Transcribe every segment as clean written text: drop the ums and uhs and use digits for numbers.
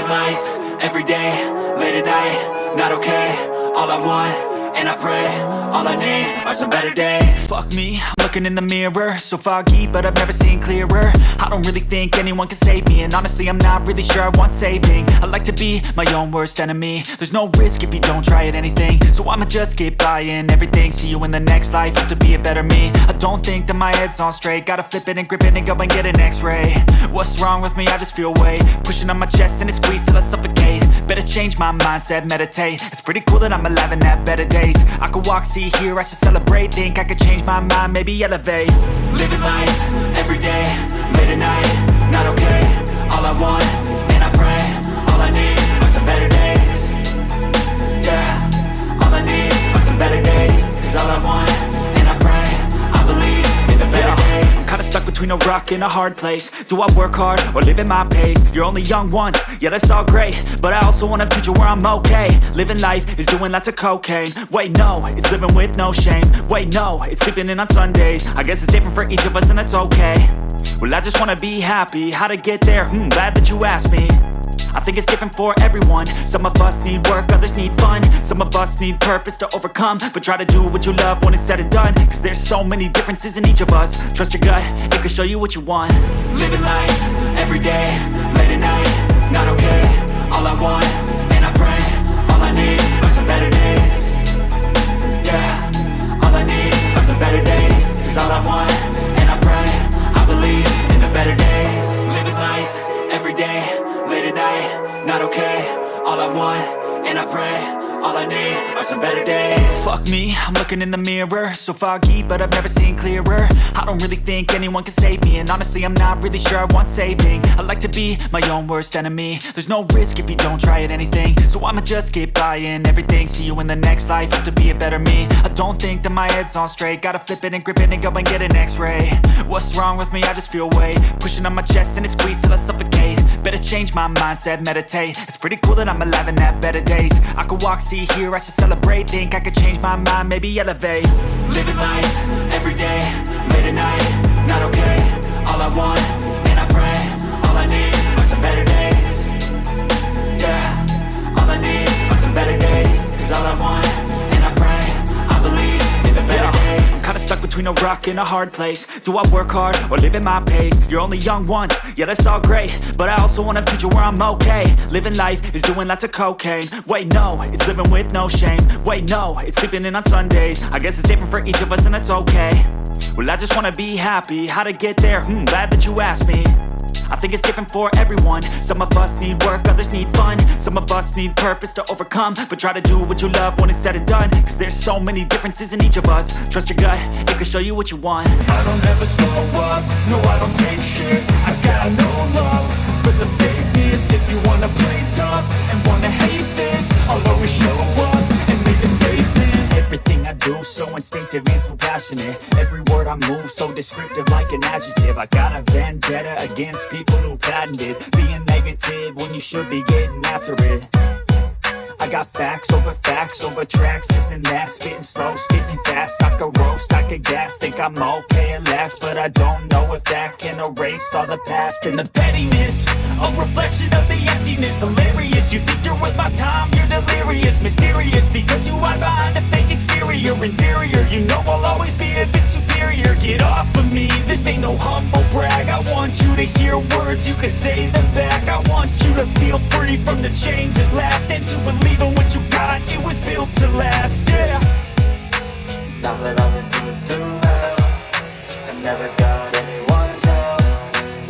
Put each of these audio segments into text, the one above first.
Living life, everyday, late at night, not okay. All I want, and I pray, all I need are some better days. Fuck me, I'm looking in the mirror, so foggy, but I've never seen clearer. I don't really think anyone can save me, and honestly I'm not really sure I want saving. I like to be my own worst enemy. There's no risk if you don't try at anything, so I'ma just keep buying everything. See you in the next life, have to be a better me. I don't think that my head's on straight, gotta flip it and grip it and go and get an x-ray. What's wrong with me? I just feel weight pushing on my chest and it squeezes till I suffocate. Better change my mindset, meditate. It's pretty cool that I'm alive and have better days. I could walk, see, hear, I should celebrate. Think I could change my mind, maybe elevate. Living life, everyday, late at night, not okay. All I want, and I pray, all I need are some better days. Yeah, all I need are some better days. Cause all I want, and I pray, I believe in the better days. I'm kinda stuck between a rock and a hard place. Do I work hard or live at my pace? You're only young once, yeah that's all great, but I also want a future where I'm okay. Living life is doing lots of cocaine. Wait no, it's living with no shame. Wait no, it's sleeping in on Sundays. I guess it's different for each of us and that's okay. Well I just wanna be happy, how to get there? Glad that you asked me. I think it's different for everyone. Some of us need work, others need fun. Some of us need purpose to overcome. But try to do what you love when it's said and done. Cause there's so many differences in each of us. Trust your gut, it can show you what you want. Living life, everyday, late at night, not okay. All I want, and I pray, all I need are some better days. Yeah, all I need are some better days. Cause all I want, and I pray, I believe in the better days. Living life, everyday, late at night, not okay. All I want, and I pray, all I need are some better days. Fuck me, I'm looking in the mirror, so foggy, but I've never seen clearer. I don't really think anyone can save me, and honestly I'm not really sure I want saving. I like to be my own worst enemy. There's no risk if you don't try at anything, so I'ma just keep buying everything. See you in the next life, have to be a better me. I don't think that my head's on straight, gotta flip it and grip it and go and get an x-ray. What's wrong with me? I just feel weight pushing on my chest and it squeezes till I suffocate. Better change my mindset, meditate. It's pretty cool that I'm alive and have better days. I could walk, see, hear, I should celebrate. Think I could change my mind, maybe elevate. Living life, everyday, late at night, not okay. All I want, and I pray, all I need are some better days. Yeah, all I need are some better days. Cause all I want, and I pray, I believe in the better days. I'm kinda stuck between a rock and a hard place. Do I work hard or live at my pace? You're only young once, yeah that's all great, but I also want a future where I'm okay. Living life is doing lots of cocaine. Wait no, it's living with no shame. Wait no, it's sleeping in on Sundays. I guess it's different for each of us and that's okay. Well I just wanna be happy, how to get there? Glad that you asked me. I think it's different for everyone. Some of us need work, others need fun. Some of us need purpose to overcome. But try to do what you love when it's said and done. Cause there's so many differences in each of us. Trust your gut, it can show you what you want. I don't ever slow up, no I don't take shit. I got no love for the fakeness. If you wanna play tough and wanna hate this, I'll always show up and make a statement. Everything I do so instinctive and so passionate. Every word I move so descriptive like an adjective. I got a vendetta against people who patented being negative when you should be getting after it. I got facts over tracks, this and that. Spitting slow, spitting fast. I could roast, I could gas. Think I'm okay at last, but I don't know if that can erase all the past and the pettiness. A reflection of the emptiness. Hilarious, you think you're worth my time, you're delirious. Mysterious, because you hide behind a fake exterior. Inferior, you know I'll always be a bit superior. Get off of me, this ain't no humble brag. I want you to hear words, you can say them back. I want you to feel free from the chains at last, and to believe in what you got, it was built to last, yeah. Not that I would do it through hell. I never got anyone's help.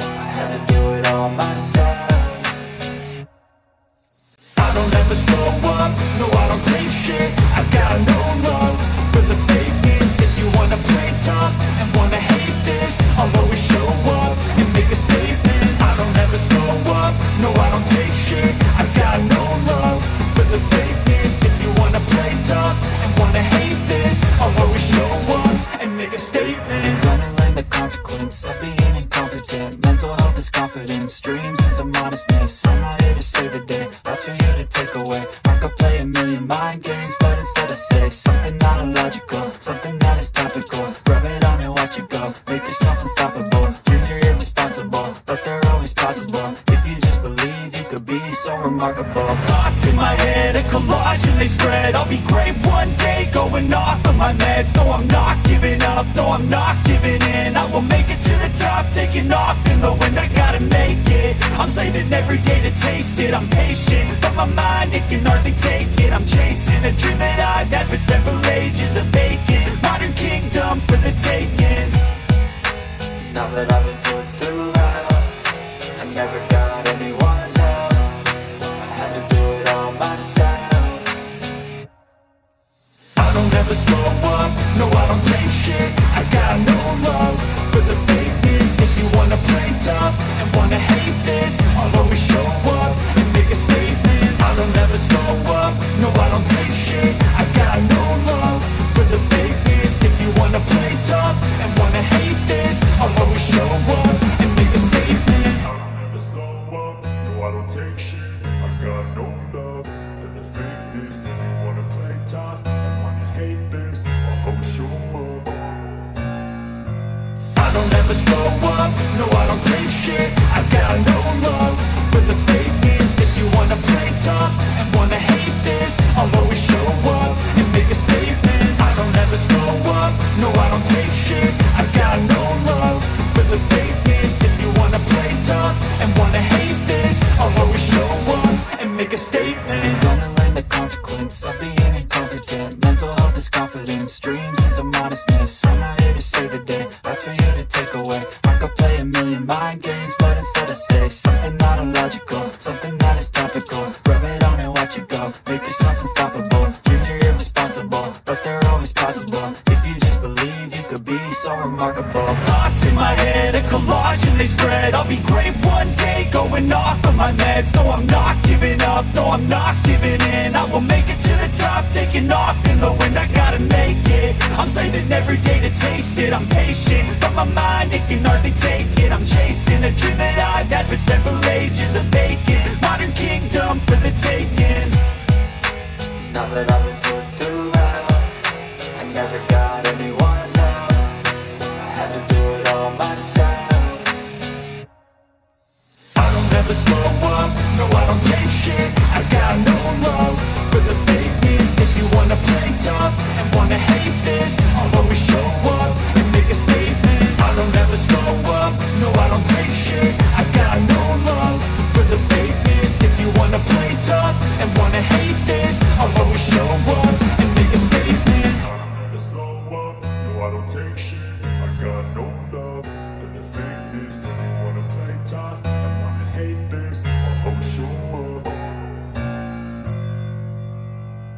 I had to do it all myself. I don't ever slow up, no I don't take shit. I got no love for the fakeness. If you wanna play tough and wanna hate this, I'll always show up and make a statement. I don't ever slow up, no I don't take shit. I got no love for the fakeness. If you wanna play tough and wanna hate this, I'll always show up and make a statement. I'm gonna learn the consequence of being incompetent. Mental health is confidence, dreams into modestness. I'm not here to save the day, that's for you to take away. I could play a million mind games, but instead I say something not illogical, something that is topical. Rub it on and watch it go, make yourself unstoppable. Dreams are irresponsible, but they're always possible. If you just believe, you could be so remarkable. meds. No, I'm not giving up, no, I'm not giving in. I will make it to the top, taking off in the wind. I gotta make it, I'm saving every day to taste it. I'm patient, but my mind, it can hardly take it. I'm chasing a dream that I've had for several ages. A vacant, modern kingdom for the taking. Now that I've been put through hell, I never got anyone's help. I had to do it all myself. I don't ever slow up, no I don't take shit. I got no love for the fakeness. If you wanna play tough and wanna hate this, I'll always show up and make a statement. I don't ever slow up, no I don't take shit. I got no love for the fakeness. If you wanna play tough and wanna hate this, I'll always show up and make a statement. I don't ever slow up, no I don't take shit. I got no love for the fakeness. If you wanna play tough and wanna hate this, I'll always show up. I don't ever slow up, no I don't take shit. I got no love for the fakeness. If you wanna play tough and wanna hate this, I'll always show up and make a statement. I don't ever slow up, no I don't take shit. I got no love for the fakeness. If you wanna play tough and wanna hate this, I'll always show up and make a statement. I'm gonna learn the consequence of being incompetent. Mental health is confidence, dreams into modestness. I'm not here to save the day, that's for you to take away. I could play a million mind games, but instead I say something not illogical, something that is topical. Rub it on and watch it go, make yourself unstoppable. Dreams are irresponsible, but they're always possible. If you just believe, you could be so remarkable. Thoughts in my head, a collage and they spread. I'll be great one day, going off of my meds. No, I'm not giving up, no, I'm not giving in. I will make it to the top, taking off in the wind. I gotta make it, I'm saving every day to taste it. I'm patient, but my mind, it can hardly take it. I'm chasing a dream that I've had for several ages. A vacant, modern kingdom for the taking. Now that I've been put through hell, I never got anyone's help. I had to do it all myself. I don't ever slow up, no I don't take shit. I got no love for the fakeness. If you wanna play tough and wanna hate this, I'll always show up and make a statement. I don't ever slow up, no I don't take shit. I got no love for the fakeness. If you wanna play tough and wanna hate this, I'll always show up and make a statement. I don't ever slow up, no I don't take shit.